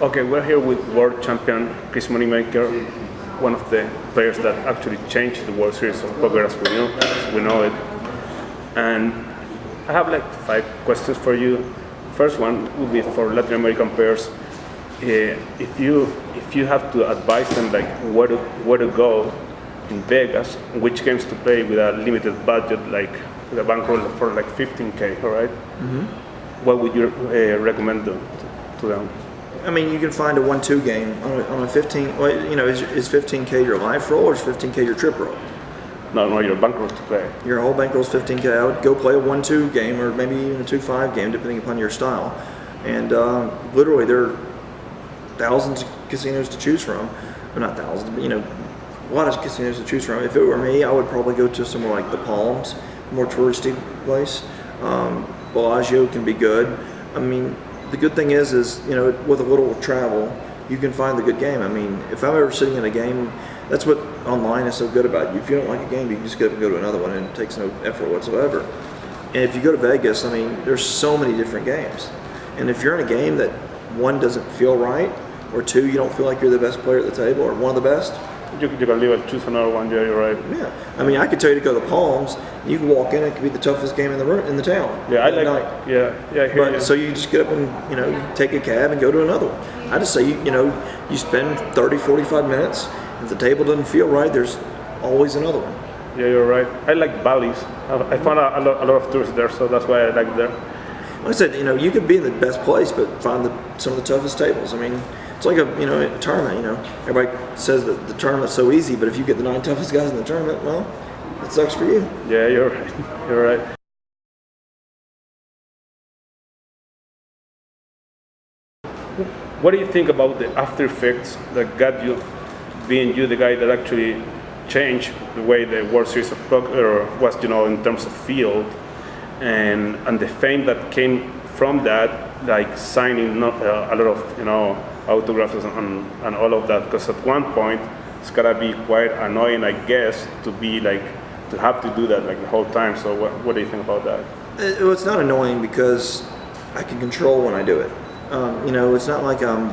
Okay, we're here with world champion Chris Moneymaker, one of the players that actually changed the World Series of Poker as we know it. And I have like 5 questions for you. First one would be for Latin American players. If you have to advise them like where to go in Vegas, which games to play with a limited budget, like with a bankroll for like 15K, all right? Mm-hmm. What would you recommend to them? I mean, you can find a 1-2 game on a 15. Well, you know, is 15K your live roll or is 15K your trip roll? No, your bankroll to play. Your whole bankroll is 15K. I would go play a 1-2 game or maybe even a 2-5 game, depending upon your style. And literally, there are thousands of casinos to choose from. Well, not thousands, but a lot of casinos to choose from. If it were me, I would probably go to somewhere like the Palms, more touristy place. Bellagio can be good. I mean, the good thing is with a little travel, you can find the good game. I mean, if I'm ever sitting in a game, that's what online is so good about. If you don't like a game, you can just get up and go to another one, and it takes no effort whatsoever. And if you go to Vegas, I mean, there's so many different games. And if you're in a game that 1 doesn't feel right, or 2 you don't feel like you're the best player at the table, or one of the best, you can leave and choose another one. Yeah, you're right. Yeah, I mean, I could tell you to go to the Palms. You can walk in; it could be the toughest game in the town. Yeah, I like. Night. Yeah. So you just get up and you take a cab and go to another one. I just say you spend 30, 45 minutes. If the table doesn't feel right, there's always another one. Yeah, you're right. I like Bally's. I found a lot of tourists there, so that's why I like there. Like I said, you could be in the best place, but find some of the toughest tables. I mean, it's like a tournament. Everybody says that the tournament's so easy, but if you get the 9 toughest guys in the tournament, well, it sucks for you. Yeah, you're right. You're right. What do you think about the Aftereffects that got you, being you the guy that actually changed the way the World Series of Poker was, in terms of field, and the fame that came from that, like signing a lot of autographs and all of that? Because at one point it's gotta be quite annoying, I guess, to have to do that like the whole time. So what do you think about that? It's not annoying because I can control when I do it. It's not like I'm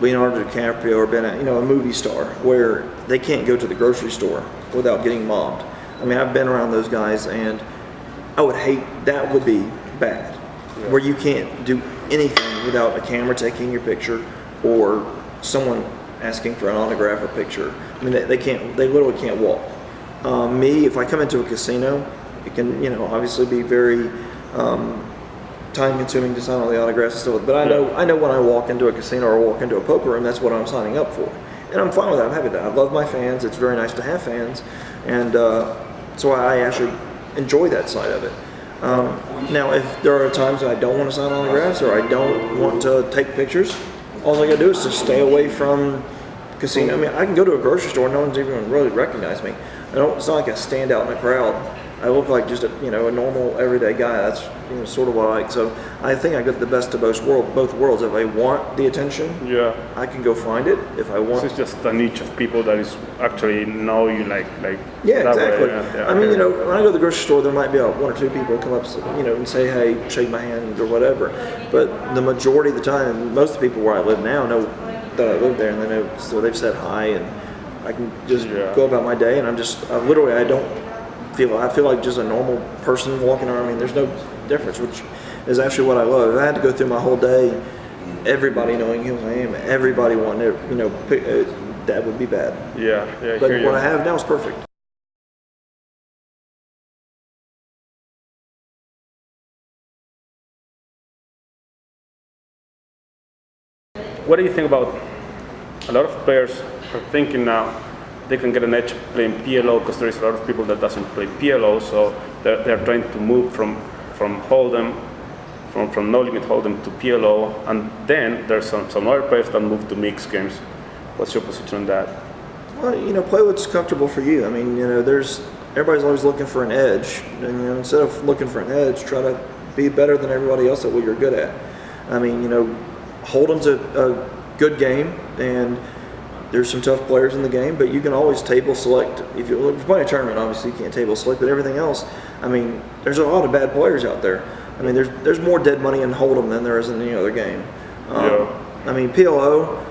Leonardo DiCaprio or been a movie star where they can't go to the grocery store without getting mobbed. I mean, I've been around those guys, and I would hate that. Would be bad, yeah. Where you can't do anything without a camera taking your picture or someone asking for an autograph or picture. I mean, they literally can't walk. Me, if I come into a casino, it can obviously be very time-consuming to sign all the autographs and stuff. But I know when I walk into a casino or walk into a poker room, that's what I'm signing up for, and I'm fine with that. I'm happy with that. I love my fans. It's very nice to have fans, and so I actually enjoy that side of it. Now, if there are times that I don't want to sign autographs or I don't want to take pictures, all I got to do is just stay away from casino. I mean, I can go to a grocery store and no one's even really recognize me. It's not like I stand out in the crowd. I look like just a normal everyday guy. That's sort of what I like. So I think I get the best of both worlds. If I want the attention, yeah, I can go find it. If I want, it's just a niche of people that is actually know you like. Yeah, exactly. Yeah, I mean, when I go to the grocery store, there might be 1 or 2 people come up, and say, hey, shake my hand or whatever. But the majority of the time, most of the people where I live now know that I live there, and they know, so they've said hi, and I can just go about my day, and I feel like just a normal person walking around. I mean, there's no difference, which is actually what I love. If I had to go through my whole day, everybody knowing who I am, everybody wanting to, that would be bad. Yeah. But what I have now is perfect. What do you think about a lot of players are thinking now they can get an edge playing PLO because there is a lot of people that doesn't play PLO, so they're trying to move from Holdem, from No Limit Holdem to PLO, and then there's some other players that move to mixed games. What's your position on that? Well, play what's comfortable for you. I mean, everybody's always looking for an edge, and instead of looking for an edge, try to be better than everybody else at what you're good at. I mean, Holdem's a good game, and there's some tough players in the game, but you can always table select. If you're playing a tournament, obviously you can't table select, but everything else, I mean, there's a lot of bad players out there. I mean, there's more dead money in Holdem than there is in any other game. I mean, PLO,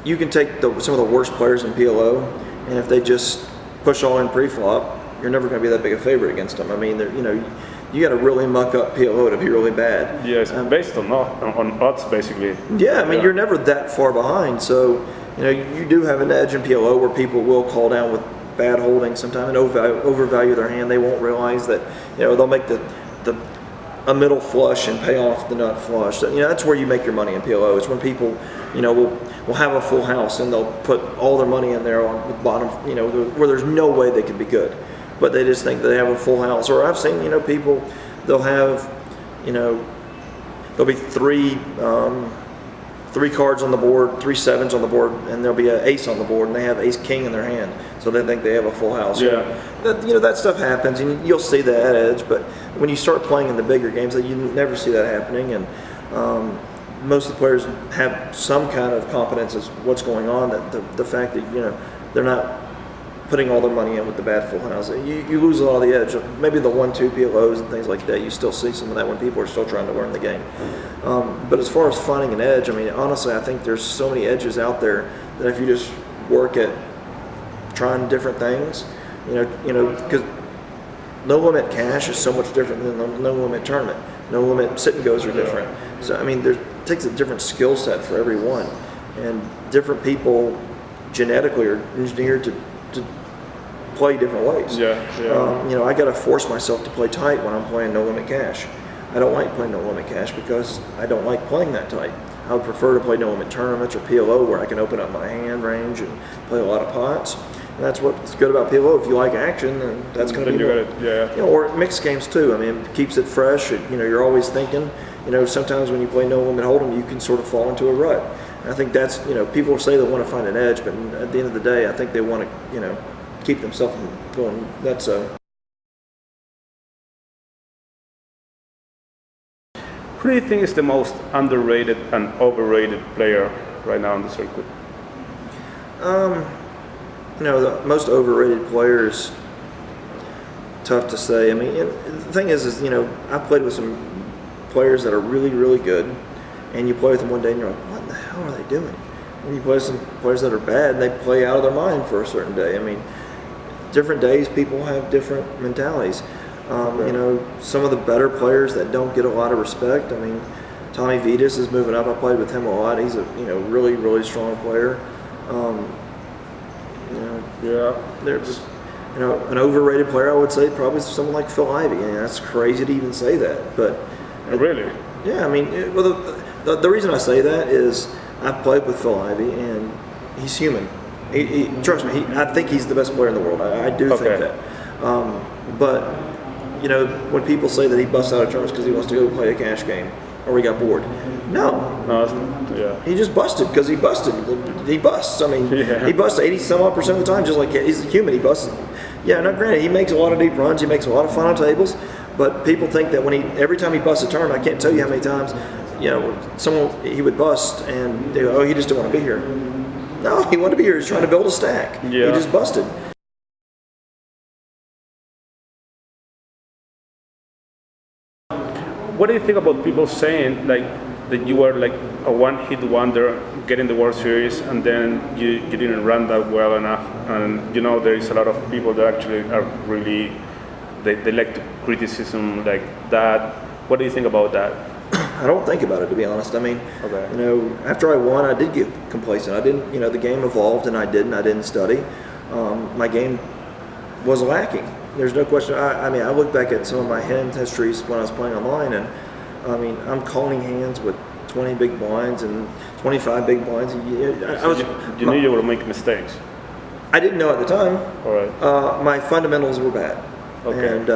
you can take some of the worst players in PLO, and if they just push all in pre-flop, you're never going to be that big a favorite against them. I mean, you got to really muck up PLO to be really bad. Yeah, it's based on odds, basically. Yeah, I mean, you're never that far behind. So, you do have an edge in PLO where people will call down with bad holdings sometimes and overvalue their hand. They won't realize that, they'll make a middle flush and pay off the nut flush. So, that's where you make your money in PLO. It's when people, will have a full house and they'll put all their money in there on the bottom, where there's no way they could be good. But they just think they have a full house. Or I've seen, people, they'll have, there'll be three cards on the board, 3 sevens on the board, and there'll be an ace on the board, and they have ace king in their hand, so they think they have a full house. Yeah. That stuff happens, and you'll see that edge. But when you start playing in the bigger games, you never see that happening. And most of the players have some kind of competence as what's going on. That the fact that they're not putting all their money in with the bad full house, you lose a lot of the edge. Maybe the 1-2 PLOs and things like that, you still see some of that when people are still trying to learn the game. But as far as finding an edge, I mean, honestly, I think there's so many edges out there that if you just work at trying different things, because no limit cash is so much different than the no limit tournament. No limit sit and goes are different. So I mean, it takes a different skill set for everyone, and different people genetically are engineered to play different ways. I got to force myself to play tight when I'm playing no limit cash. I don't like playing no limit cash because I don't like playing that tight. I would prefer to play no limit tournaments or PLO where I can open up my hand range and play a lot of pots. And that's what's good about PLO. If you like action, then that's going to be good. Or mixed games too. I mean, it keeps it fresh. You're always thinking. Sometimes when you play No Limit Holdem, you can sort of fall into a rut. And I think that's, people say they want to find an edge, but at the end of the day, I think they want to, keep themselves from going. That's Who do you think is the most underrated and overrated player right now on the circuit? The most overrated player is tough to say. I mean, the thing is I've played with some players that are really, really good, and you play with them one day and you're like, what the hell are they doing? And you play with some players that are bad, and they play out of their mind for a certain day. I mean, different days, people have different mentalities. Some of the better players that don't get a lot of respect. I mean, Tommy Vitas is moving up. I played with him a lot. He's a really, really strong player. There's an overrated player, I would say, probably someone like Phil Ivey. That's crazy to even say that, but really, yeah. I mean, the reason I say that is I've played with Phil Ivey, and he's human. He trust me. I think he's the best player in the world. I do think that. But when people say that he busts out of tournaments because he wants to go play a cash game or he got bored, no, he just busted because he busted. He busts. I mean, he busts 80-some-odd% of the time, just like he's a human. He busts. Yeah, now granted, he makes a lot of deep runs. He makes a lot of final tables. But people think that every time he busts a tournament, I can't tell you how many times, he would bust and they go, oh, he just didn't want to be here. No, he wanted to be here. He's trying to build a stack. Yeah. He just busted. What do you think about people saying that you were like a one-hit wonder getting the World Series and then you didn't run that well enough? And there is a lot of people that actually are really they like to criticism like that. What do you think about that? I don't think about it, to be honest. I mean, after I won, I did get complacent. I didn't, the game evolved, and I didn't study. My game was lacking. There's no question. I mean, I look back at some of my hand histories when I was playing online, and I mean, I'm calling hands with 20 big blinds and 25 big blinds. You knew you were making mistakes. I didn't know at the time. All right. My fundamentals were bad, and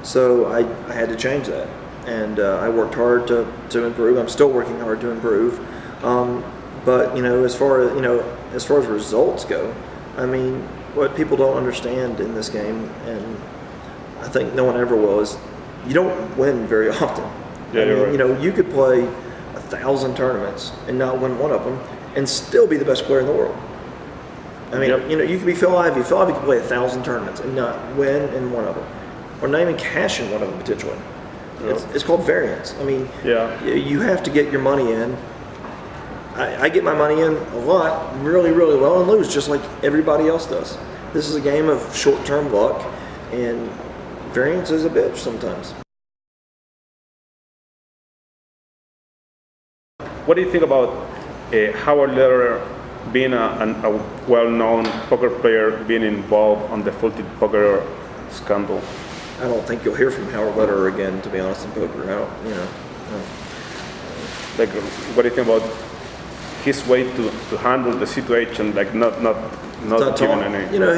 so I had to change that. And I worked hard to improve. I'm still working hard to improve. But as far as results go, I mean, what people don't understand in this game, and I think no one ever will, is you don't win very often. Yeah, you're right. You could play 1,000 tournaments and not win one of them, and still be the best player in the world. I mean, you could be Phil Ivey. Phil Ivey could play 1,000 tournaments and not win in one of them, or not even cash in one of them potentially. It's called variance. I mean, you have to get your money in I get my money in a lot, really, really well, and lose just like everybody else does. This is a game of short-term luck, and variance is a bitch sometimes. What do you think about Howard Lederer being a well-known poker player being involved on the Fulton Poker scandal? I don't think you'll hear from Howard Lederer again, to be honest, in poker. I don't, you know. Like, what do you think about his way to handle the situation, like not giving any? You know,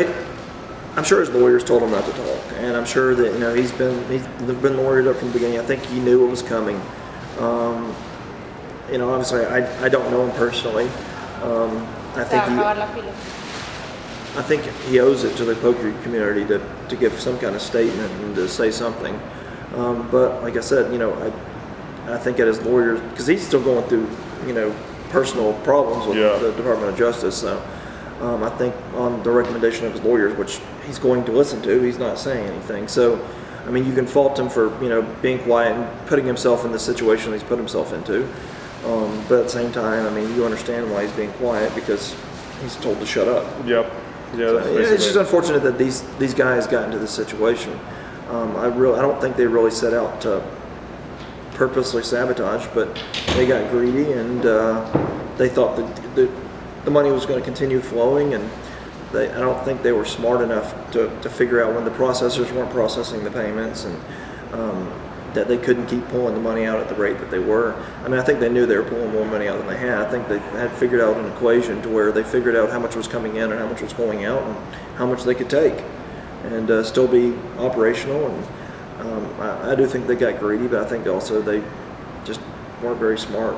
I'm sure his lawyers told him not to talk, and I'm sure that, you know, he's been lawyered up from the beginning. I think he knew what was coming. You know, obviously, I don't know him personally. I think he owes it to the poker community to give some kind of statement and to say something. But like I said, you know, I think at his lawyers, because he's still going through, you know, personal problems with the Department of Justice. So I think on the recommendation of his lawyers, which he's going to listen to, he's not saying anything. So, I mean, you can fault him for, you know, being quiet and putting himself in the situation he's put himself into. But at the same time, I mean, you understand why he's being quiet, because he's told to shut up. Yep. Yeah, so, it's just unfortunate that these guys got into this situation. I don't think they really set out to purposely sabotage, but they got greedy, and they thought that the money was going to continue flowing, and I don't think they were smart enough to figure out when the processors weren't processing the payments, and that they couldn't keep pulling the money out at the rate that they were. I mean, I think they knew they were pulling more money out than they had. I think they had figured out an equation to where they figured out how much was coming in and how much was going out and how much they could take and still be operational. And I do think they got greedy, but I think also they just weren't very smart.